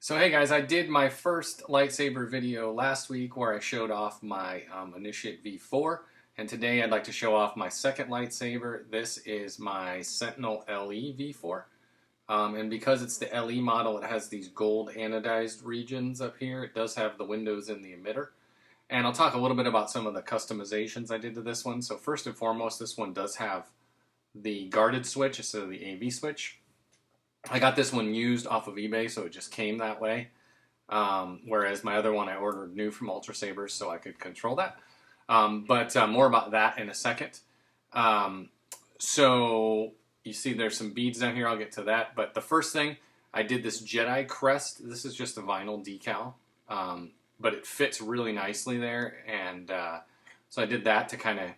So hey guys, I did my first lightsaber video last week where I showed off my Initiate V4, and today I'd like to show off my second lightsaber. This is my Sentinel LE V4, and because it's the LE model, it has these gold anodized regions up here. It does have the windows in the emitter, and I'll talk a little bit about some of the customizations I did to this one. So first and foremost, this one does have the guarded switch instead of the AV switch. I got this one used off of eBay, so it just came that way. Whereas my other one I ordered new from Ultrasabers, so I could control that. But more about that in a second. So you see there's some beads down here. I'll get to that. But the first thing, I did this Jedi Crest. This is just a vinyl decal, but it fits really nicely there. And so I did that to kind of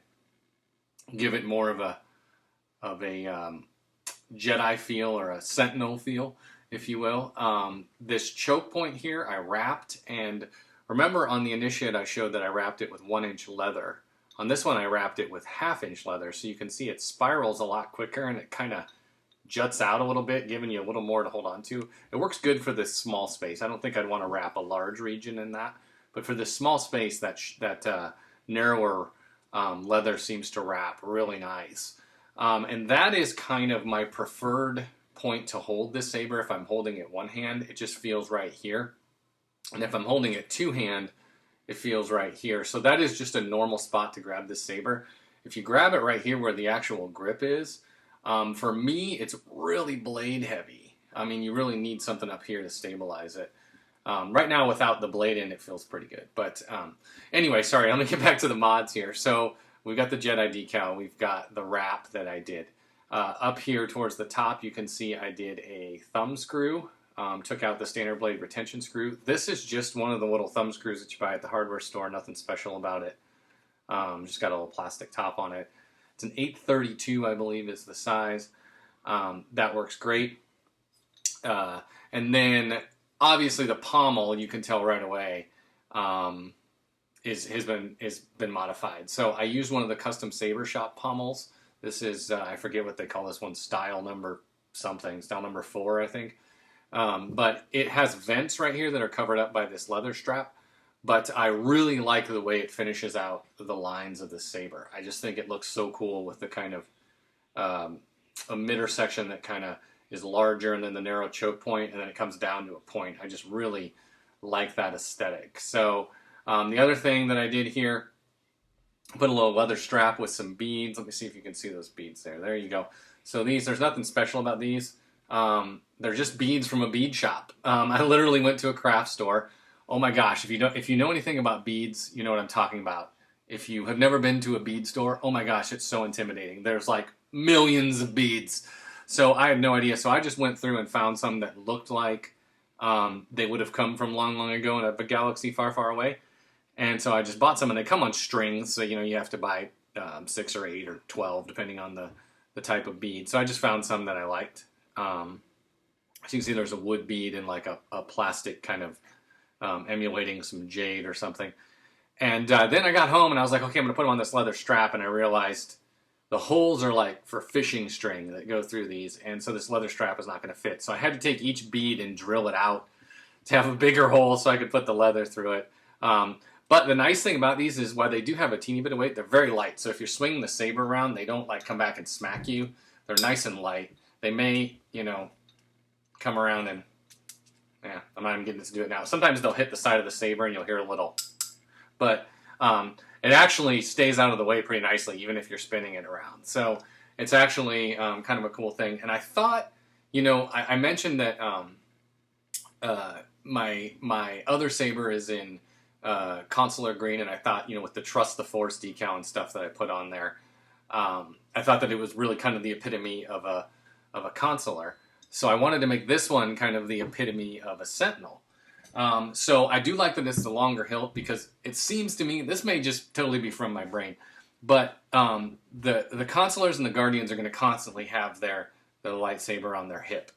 give it more of a Jedi feel, or a Sentinel feel, if you will. This choke point here I wrapped, and remember on the Initiate I showed that I wrapped it with 1-inch leather. On this one I wrapped it with 1/2-inch leather, so you can see it spirals a lot quicker and it kind of juts out a little bit, giving you a little more to hold on to. It works good for this small space. I don't think I'd want to wrap a large region in that, but for this small space, that narrower leather seems to wrap really nice. And that is kind of my preferred point to hold this saber. If I'm holding it one hand, it just feels right here. And if I'm holding it two hand, it feels right here. So that is just a normal spot to grab this saber. If you grab it right here where the actual grip is, for me, it's really blade heavy. I mean, you really need something up here to stabilize it. Right now, without the blade in, it feels pretty good. But anyway, sorry, let me get back to the mods here. So we've got the Jedi decal. We've got the wrap that I did. Up here towards the top, you can see I did a thumb screw. Took out the standard blade retention screw. This is just one of the little thumb screws that you buy at the hardware store. Nothing special about it. Just got a little plastic top on it. It's an 832, I believe, is the size. That works great. And then, obviously, the pommel, you can tell right away, has been modified. So I used one of the custom saber shop pommels. This is I forget what they call this one, style number something, style number 4, I think. But it has vents right here that are covered up by this leather strap. But I really like the way it finishes out the lines of the saber. I just think it looks so cool with the kind of emitter section that kind of is larger, and then the narrow choke point, and then it comes down to a point. I just really like that aesthetic. So the other thing that I did here, put a little leather strap with some beads. Let me see if you can see those beads there. There you go. So there's nothing special about these. They're just beads from a bead shop. I literally went to a craft store. Oh my gosh, if you know anything about beads, you know what I'm talking about. If you have never been to a bead store, oh my gosh, it's so intimidating. There's like millions of beads. So I had no idea. So I just went through and found some that looked like they would have come from long, long ago in a galaxy far, far away. And so I just bought some, and they come on strings, so you have to buy 6 or 8 or 12, depending on the type of bead. So I just found some that I liked. As you can see, there's a wood bead and like a plastic kind of emulating some jade or something. And then I got home, and I was like, okay, I'm going to put them on this leather strap, and I realized the holes are like for fishing string that go through these, and so this leather strap is not going to fit. So I had to take each bead and drill it out to have a bigger hole so I could put the leather through it. But the nice thing about these is while they do have a teeny bit of weight, they're very light. So if you're swinging the saber around, they don't like come back and smack you. They're nice and light. They may, come around and, I'm not even getting to do it now. Sometimes they'll hit the side of the saber and you'll hear a little, but it actually stays out of the way pretty nicely, even if you're spinning it around. So it's actually kind of a cool thing. And I thought, I mentioned that my other saber is in consular green, and I thought, with the Trust the Force decal and stuff that I put on there, I thought that it was really kind of the epitome of a consular. So I wanted to make this one kind of the epitome of a Sentinel. So I do like that it's the longer hilt, because it seems to me, this may just totally be from my brain, but the consulars and the guardians are going to constantly have their lightsaber on their hip.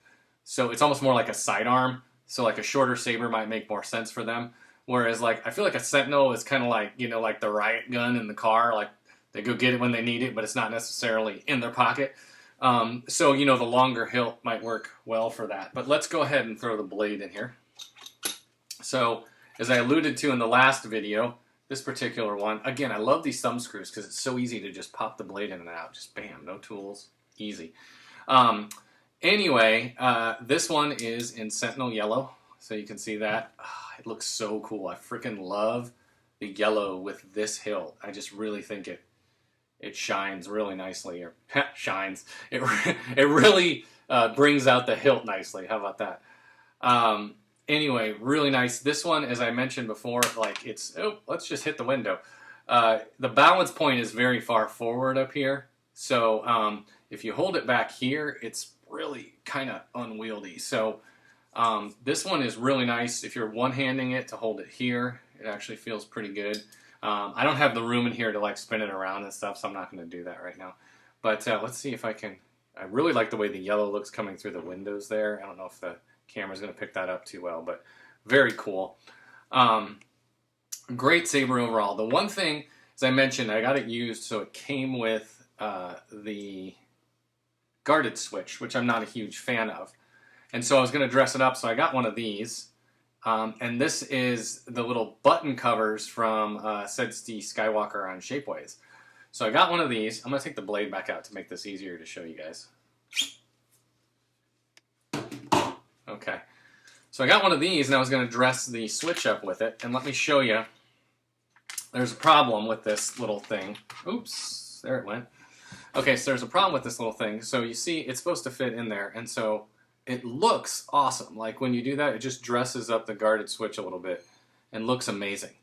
So it's almost more like a sidearm. So like a shorter saber might make more sense for them. Whereas I feel like a Sentinel is kind of like, like the riot gun in the car. Like they go get it when they need it, but it's not necessarily in their pocket. So, the longer hilt might work well for that. But let's go ahead and throw the blade in here. So, as I alluded to in the last video, this particular one, again, I love these thumb screws because it's so easy to just pop the blade in and out. Just bam, no tools, easy. Anyway, this one is in Sentinel Yellow, so you can see that. Oh, it looks so cool. I freaking love the yellow with this hilt. I just really think it shines really nicely, or shines. It really brings out the hilt nicely. How about that? Anyway, really nice. This one, as I mentioned before, like it's, oh, let's just hit the window. The balance point is very far forward up here. So if you hold it back here, it's really kind of unwieldy. So this one is really nice. If you're one-handing it to hold it here, it actually feels pretty good. I don't have the room in here to like spin it around and stuff, so I'm not going to do that right now. But let's see if I can. I really like the way the yellow looks coming through the windows there. I don't know if the camera's going to pick that up too well, but very cool. Great saber overall. The one thing, as I mentioned, I got it used, so it came with the guarded switch, which I'm not a huge fan of. And so I was going to dress it up, so I got one of these. And this is the little button covers from Sedsti Skywalker on Shapeways. So I got one of these. I'm going to take the blade back out to make this easier to show you guys. Okay, so I got one of these, and I was going to dress the switch up with it. And let me show you. There's a problem with this little thing. Oops, there it went. Okay, so there's a problem with this little thing. So you see, it's supposed to fit in there, and so it looks awesome. Like when you do that, it just dresses up the guarded switch a little bit and looks amazing.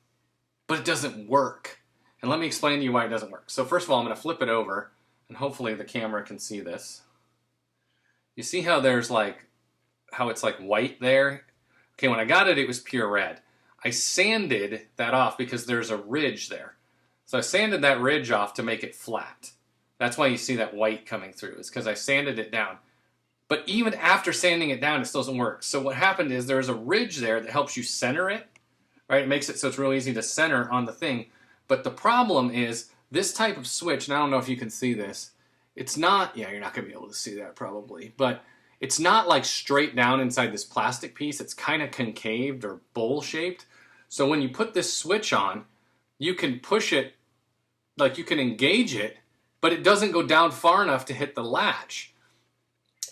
But it doesn't work. And let me explain to you why it doesn't work. So first of all, I'm going to flip it over, and hopefully the camera can see this. You see how there's like, how it's like white there? Okay, when I got it, it was pure red. I sanded that off because there's a ridge there. So I sanded that ridge off to make it flat. That's why you see that white coming through, is because I sanded it down. But even after sanding it down, it still doesn't work. So what happened is there's a ridge there that helps you center it, right? It makes it so it's real easy to center on the thing. But the problem is this type of switch, and I don't know if you can see this, it's not, yeah, you're not going to be able to see that probably, but it's not like straight down inside this plastic piece. It's kind of concaved or bowl-shaped. So when you put this switch on, you can push it, like you can engage it, but it doesn't go down far enough to hit the latch.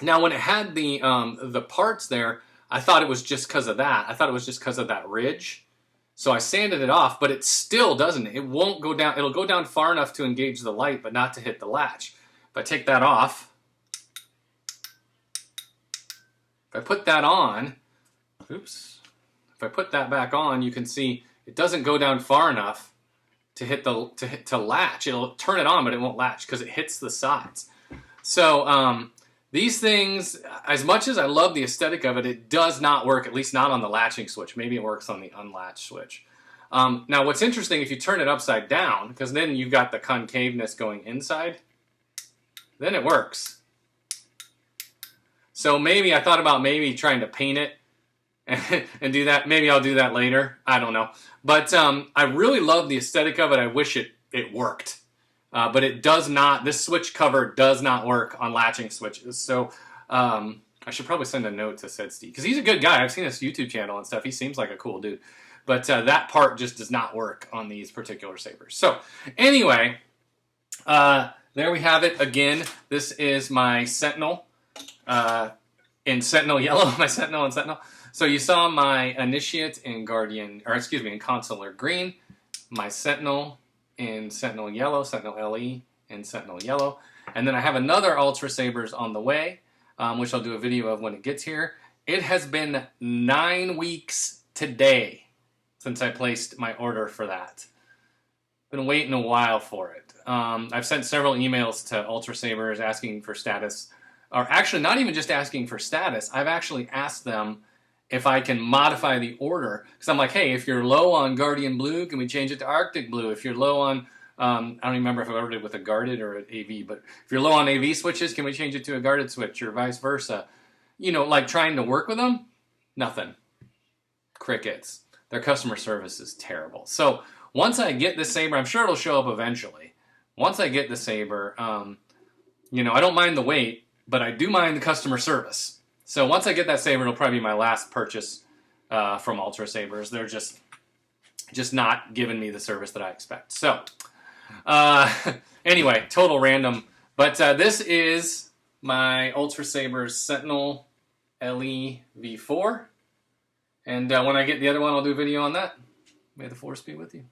Now, when it had the parts there, I thought it was just because of that. I thought it was just because of that ridge. So I sanded it off, but it still doesn't. It won't go down. It'll go down far enough to engage the light, but not to hit the latch. If I take that off, if I put that on, oops, if I put that back on, you can see it doesn't go down far enough to hit to latch. It'll turn it on, but it won't latch because it hits the sides. So these things, as much as I love the aesthetic of it, it does not work, at least not on the latching switch. Maybe it works on the unlatched switch. Now, what's interesting, if you turn it upside down, because then you've got the concaveness going inside, then it works. So maybe I thought about maybe trying to paint it and do that. Maybe I'll do that later. I don't know. But I really love the aesthetic of it. I wish it worked. But it does not, this switch cover does not work on latching switches. So I should probably send a note to Sedsti, because he's a good guy. I've seen his YouTube channel and stuff. He seems like a cool dude. But that part just does not work on these particular sabers. So anyway, there we have it. Again, this is my Sentinel in Sentinel Yellow, my Sentinel and Sentinel. So you saw my Initiate in Guardian, or excuse me, in Consular Green, my Sentinel in Sentinel Yellow, Sentinel LE in Sentinel Yellow. And then I have another Ultra Sabers on the way, which I'll do a video of when it gets here. It has been 9 weeks today since I placed my order for that. Been waiting a while for it. I've sent several emails to Ultra Sabers asking for status, or actually not even just asking for status. I've actually asked them if I can modify the order, because I'm like, hey, if you're low on Guardian Blue, can we change it to Arctic Blue? If you're low on, I don't even remember if I ordered it with a guarded or an AV, but if you're low on AV switches, can we change it to a guarded switch, or vice versa? You know, like trying to work with them, nothing. Crickets. Their customer service is terrible. So once I get this saber, I'm sure it'll show up eventually. Once I get the saber, you know, I don't mind the wait, but I do mind the customer service. So once I get that saber, it'll probably be my last purchase from Ultrasabers. They're just not giving me the service that I expect. So, anyway, total random. But this is my Ultrasabers Sentinel LE V4. And when I get the other one, I'll do a video on that. May the Force be with you.